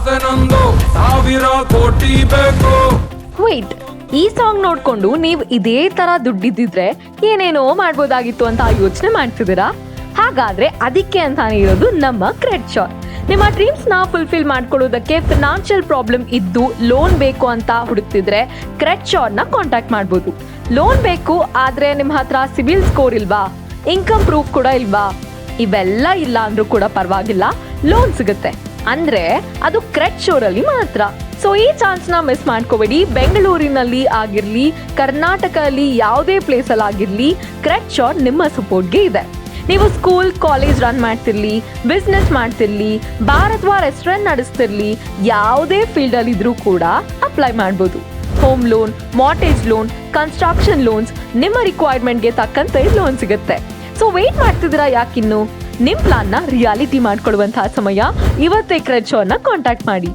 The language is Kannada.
ಆಸೆನೊಂದು 1000 ಕೋಟಿ ಬೇಕು. ವೇಟ್, ಈ ಸಾಂಗ್ ನೋಡ್ಕೊಂಡು ನೀವು ಇದೇ ತರ ದುಡ್ಡಿದ್ದಿದ್ರೆ ಏನೇನೋ ಮಾಡ್ಬೋದಾಗಿತ್ತು ಅಂತ ಯೋಚನೆ ಮಾಡ್ತಿದ್ದೀರಾ? ಹಾಗಾದ್ರೆ ಅದಕ್ಕೆ ಅಂತಾನೆ ಇರೋದು ನಮ್ಮ ಕ್ರೆಡಿಟ್ ಶೋರ್. ನಿಮ್ಮ ಡ್ರೀಮ್ಸ್ ನ ಫುಲ್ಫಿಲ್ ಮಾಡ್ಕೊಳ್ಳೋದಕ್ಕೆ ಫಿನಾನ್ಷಿಯಲ್ ಪ್ರಾಬ್ಲಮ್ ಇದ್ದು ಲೋನ್ ಬೇಕು ಅಂತ ಹುಡುಕ್ತಿದ್ರೆ ಕ್ರೆಡಿಟ್ ಶೋರ್ ನ ಕಾಂಟ್ಯಾಕ್ಟ್ ಮಾಡ್ಬೋದು. ಲೋನ್ ಬೇಕು ಆದ್ರೆ ನಿಮ್ಮ ಹತ್ರ ಸಿಬಿಲ್ ಸ್ಕೋರ್ ಇಲ್ವಾ, ಇನ್ಕಮ್ ಪ್ರೂಫ್ ಕೂಡ ಇಲ್ವಾ, ಇವೆಲ್ಲ ಇಲ್ಲ ಅಂದ್ರೂ ಕೂಡ ಪರವಾಗಿಲ್ಲ, ಲೋನ್ ಸಿಗುತ್ತೆ. ಅಂದ್ರೆ ಅದು ಕ್ರೆಡಿಟ್ ಶೋರ್ ಅಲ್ಲಿ ಮಾತ್ರ. ಸೊ ಈ ಚಾನ್ಸ್ ನ ಮಿಸ್ ಮಾಡ್ಕೋಬೇಡಿ. ಬೆಂಗಳೂರಿನಲ್ಲಿ ಆಗಿರ್ಲಿ, ಕರ್ನಾಟಕದಲ್ಲಿ ಯಾವುದೇ ಪ್ಲೇಸ್ ಅಲ್ಲಿ ಆಗಿರ್ಲಿ, ಕ್ರೆಡಿಟ್ ಶೋರ್ ನಿಮ್ಮ ಸಪೋರ್ಟ್ಗೆ ಇದೆ. ನೀವು ಸ್ಕೂಲ್ ಕಾಲೇಜ್ ರನ್ ಮಾಡ್ತಿರ್ಲಿ, ಬಿಸ್ನೆಸ್ ಮಾಡ್ತಿರ್ಲಿ, ಬಾರ್ ಅಥವಾ ರೆಸ್ಟೋರೆಂಟ್ ನಡೆಸ್ತಿರ್ಲಿ, ಯಾವುದೇ ಫೀಲ್ಡ್ ಅಲ್ಲಿ ಇದ್ರೂ ಕೂಡ ಅಪ್ಲೈ ಮಾಡ್ಬೋದು. Home loan, mortgage loan, construction loans, ನಿಮ್ಮ ರಿಕ್ವೈರ್ಮೆಂಟ್ಗೆ ತಕ್ಕಂತೆ ಲೋನ್ ಸಿಗುತ್ತೆ. ಸೊ ವೇಟ್ ಮಾಡ್ತಿದ್ದೀರಾ ಯಾಕಿನ್ನು? ನಿಮ್ ಪ್ಲಾನ್ ನ ರಿಯಾಲಿಟಿ ಮಾಡ್ಕೊಳ್ಳುವಂತಹ ಸಮಯ. ಇವತ್ತೇ ಕ್ರೆಡಿಟ್ ಶೋರ್ ನ ಕಾಂಟ್ಯಾಕ್ಟ್ ಮಾಡಿ.